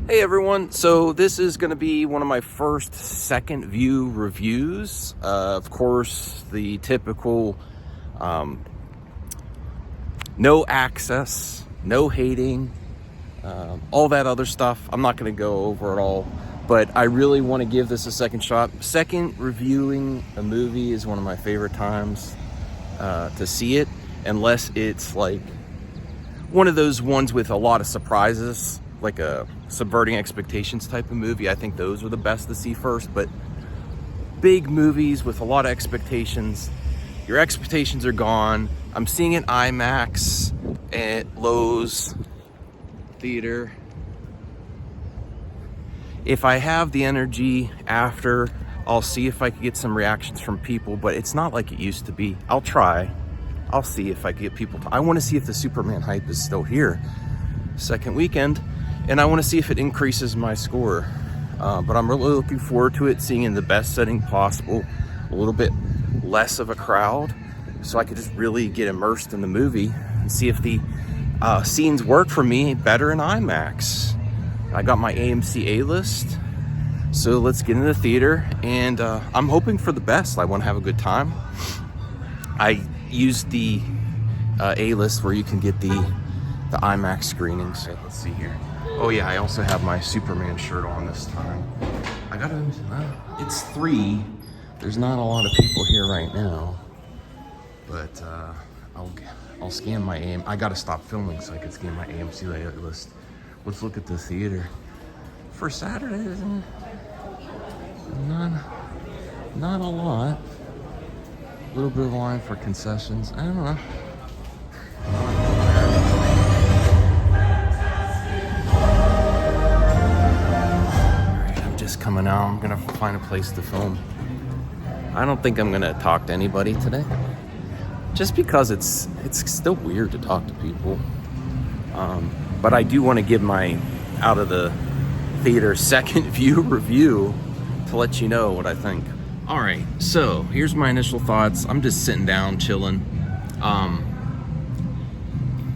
Hey everyone, so this is going to be one of my first second view reviews. Of course, the typical no access, no hating, all that other stuff. I'm not going to go over it all, but I really want to give this a second shot. Second reviewing a movie is one of my favorite times to see it, unless it's like one of those ones with a lot of surprises, like a subverting expectations type of movie. I think those are the best to see first. But big movies with a lot of expectations, your expectations are gone. I'm seeing it IMAX at Lowe's Theater. If I have the energy after, I'll see if I can get some reactions from people, but it's not like it used to be. I'll try. I'll see if I can get people I want to see if the Superman hype is still here second weekend, and I want to see if it increases my score. But I'm really looking forward to it, seeing in the best setting possible, a little bit less of a crowd, so I could just really get immersed in the movie and see if the scenes work for me better in IMAX. I got my AMC A-list, so let's get in the theater, and I'm hoping for the best. I want to have a good time. I used the A-list where you can get the IMAX screenings. Okay, let's see here. Oh yeah, I also have my Superman shirt on this time. I gotta, it's 3. There's not a lot of people here right now, but I'll scan my I gotta stop filming so I can scan my AMC list. Let's look at the theater for Saturday. Not a lot. A little bit of line for concessions. I don't know. Alright, I'm just coming out. I'm gonna find a place to film. I don't think I'm gonna talk to anybody today, just because it's still weird to talk to people. But I do want to give my out of the theater second view review to let you know what I think. All right, so here's my initial thoughts. I'm just sitting down, chilling.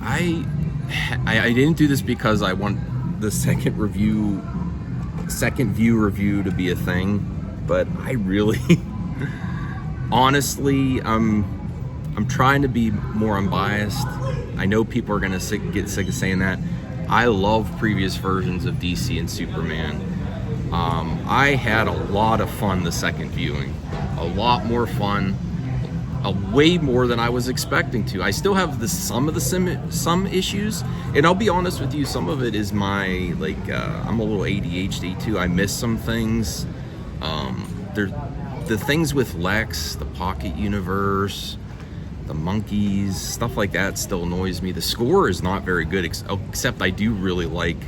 I didn't do this because I want the second view review to be a thing, but I really, honestly, I'm trying to be more unbiased. I know people are gonna get sick of saying that. I love previous versions of DC and Superman. I had a lot of fun the second viewing, a lot more fun, way more than I was expecting to. I still have some issues, and I'll be honest with you, some of it is my, I'm a little ADHD too. I miss some things. The things with Lex, the Pocket Universe, the monkeys, stuff like that still annoys me. The score is not very good, except I do really like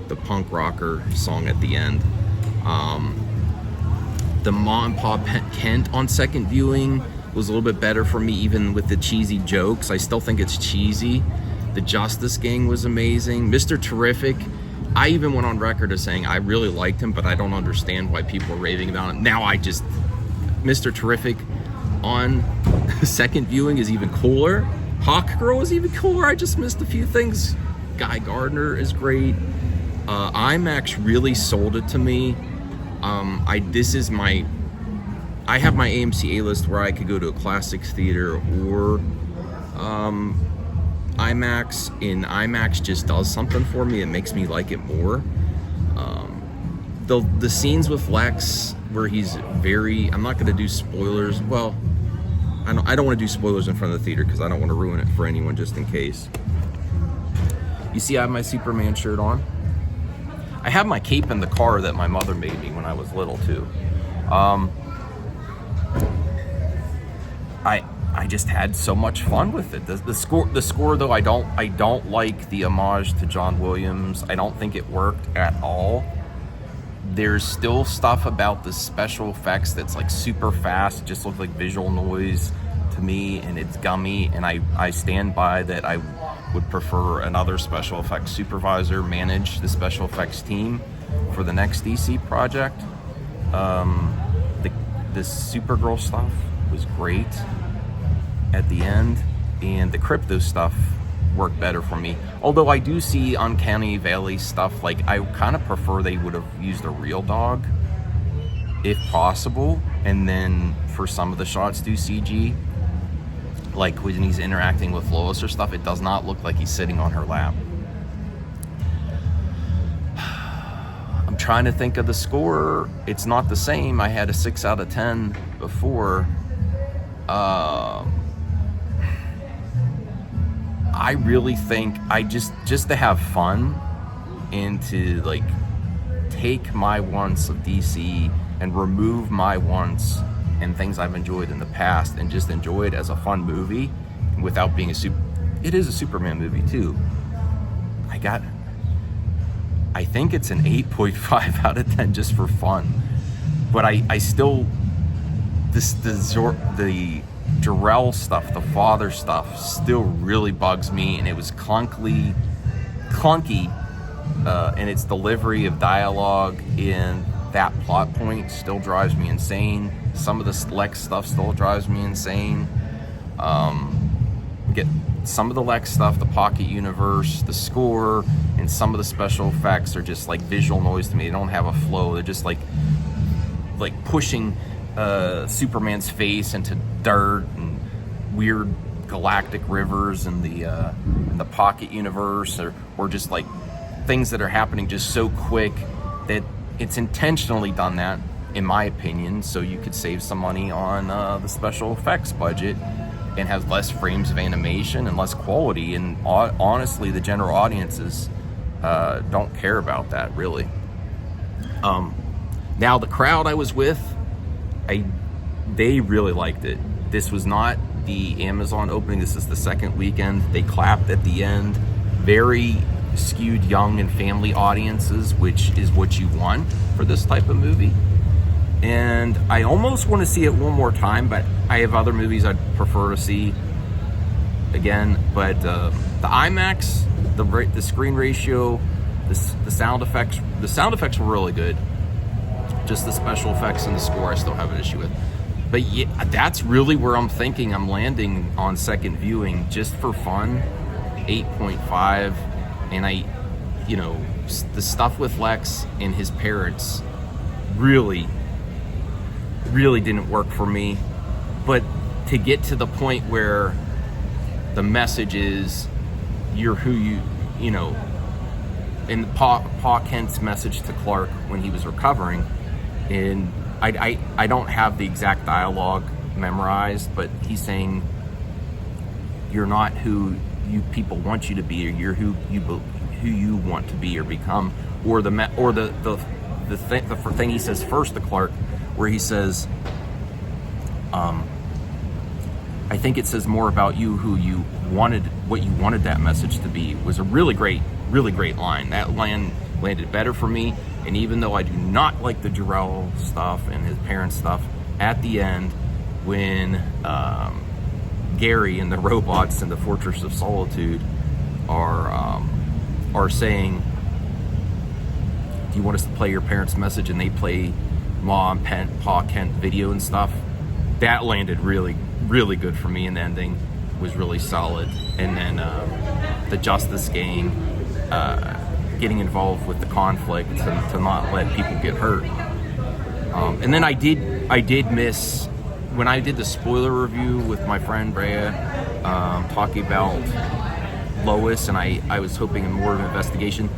the punk rocker song at the end. The Ma and Pa Kent on second viewing was a little bit better for me, even with the cheesy jokes. I still think it's cheesy. The Justice Gang was amazing. Mr. Terrific, I even went on record as saying I really liked him, but I don't understand why people are raving about him. Now Mr. Terrific on second viewing is even cooler. Hawk Girl is even cooler. I just missed a few things. Guy Gardner is great. IMAX really sold it to me. I have my AMC A-list where I could go to a classics theater or IMAX, and IMAX just does something for me. It makes me like it more. The scenes with Lex where he's I'm not going to do spoilers. Well, I don't want to do spoilers in front of the theater because I don't want to ruin it for anyone, just in case. You see I have my Superman shirt on. I have my cape in the car that my mother made me when I was little too. I just had so much fun with it. The score though, I don't like the homage to John Williams. I don't think it worked at all. There's still stuff about the special effects that's like super fast. It just looks like visual noise to me, and it's gummy, and I stand by that. I would prefer another special effects supervisor manage the special effects team for the next DC project. The Supergirl stuff was great at the end, and the Crypto stuff work better for me. Although I do see Uncanny Valley stuff, like I kind of prefer they would have used a real dog if possible, and then for some of the shots do CG. Like when he's interacting with Lois or stuff, it does not look like he's sitting on her lap. I'm trying to think of the score. It's not the same. I had a 6 out of 10 before. I really think I just to have fun and to like take my wants of DC and remove my wants and things I've enjoyed in the past and just enjoy it as a fun movie without being it is a Superman movie too. I think it's an 8.5 out of 10 just for fun. But I still, the Jor-El stuff, the father stuff still really bugs me, and it was clunky, and its delivery of dialogue in that plot point still drives me insane. Some of the Lex stuff still drives me insane. Get some of the Lex stuff, the Pocket Universe, the score, and some of the special effects are just like visual noise to me. They don't have a flow. They're just like pushing Superman's face into dirt and weird galactic rivers and the Pocket Universe, or just like things that are happening just so quick that it's intentionally done that, in my opinion, so you could save some money on the special effects budget and have less frames of animation and less quality. And honestly, the general audiences don't care about that, really. Now, the crowd I was with, they really liked it. This was not the Amazon opening. This is the second weekend. They clapped at the end. Very skewed young and family audiences, which is what you want for this type of movie. And I almost want to see it one more time, but I have other movies I'd prefer to see again. But the IMAX, the screen ratio, the sound effects were really good. Just the special effects and the score I still have an issue with. But yeah, that's really where I'm thinking I'm landing on second viewing, just for fun. 8.5. And the stuff with Lex and his parents really didn't work for me. But to get to the point where the message is you're who you know, and Pa Kent's message to Clark when he was recovering, and I don't have the exact dialogue memorized, but he's saying you're not who you people want you to be, or you're who you want to be or become, or the thing he says first to Clark, where he says, I think it says more about you who you wanted, what you wanted that message to be, was a really great line. That line landed better for me. And even though I do not like the Jor-El stuff and his parents' stuff, at the end, when Gary and the robots in the Fortress of Solitude are saying, do you want us to play your parents' message? And they play Ma and Pa Kent video and stuff. That landed really good for me, and the ending was really solid. And then the Justice Gang getting involved with the conflict to not let people get hurt. And then I did miss, when I did the spoiler review with my friend Brea, talking about Lois, and I was hoping more of an investigation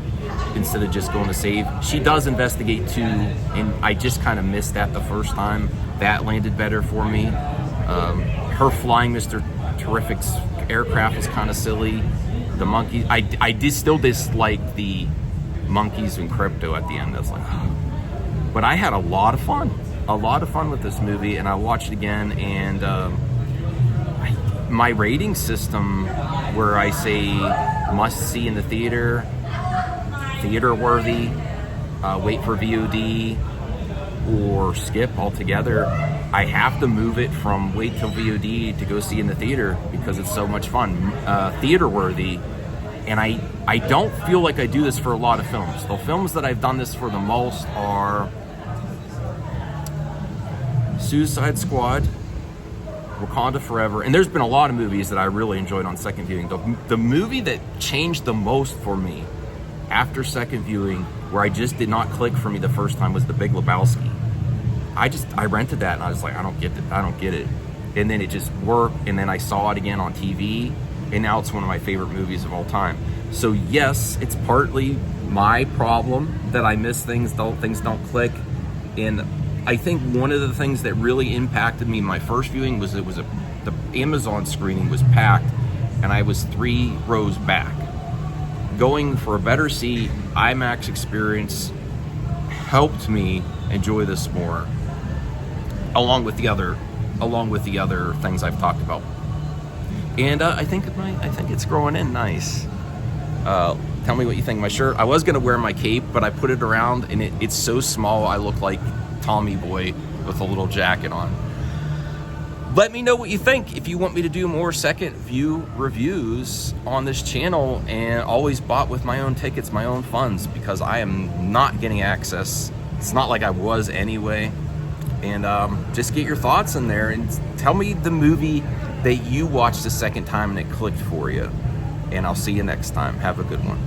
instead of just going to save. She does investigate too, and I just kind of missed that the first time. That landed better for me. Her flying Mr. Terrific's aircraft was kind of silly. The monkeys, I still dislike the monkeys and Crypto at the end. I was like, but I had a lot of fun with this movie, and I watched it again, and my rating system, where I say must see in the theater worthy, wait for VOD, or skip altogether, I have to move it from wait till VOD to go see in the theater because it's so much fun. Theater worthy, and I don't feel like I do this for a lot of films. The films that I've done this for the most are Suicide Squad, Wakanda Forever, and there's been a lot of movies that I really enjoyed on second viewing. The movie that changed the most for me after second viewing, where I just did not click for me the first time, was The Big Lebowski. I rented that and I was like, I don't get it. And then it just worked, and then I saw it again on TV, and now it's one of my favorite movies of all time. So yes, it's partly my problem that I miss things don't click. And I think one of the things that really impacted me in my first viewing was the Amazon screening was packed, and I was 3 rows back. Going for a better seat, IMAX experience helped me enjoy this more, along with the other things I've talked about. And I think it's growing in nice. Tell me what you think of my shirt. I was gonna wear my cape, but I put it around, and it's so small I look like Tommy Boy with a little jacket on. Let me know what you think. If you want me to do more second view reviews on this channel, and always bought with my own tickets, my own funds, because I am not getting access. It's not like I was anyway. And just get your thoughts in there and tell me the movie that you watched the second time and it clicked for you. And I'll see you next time. Have a good one.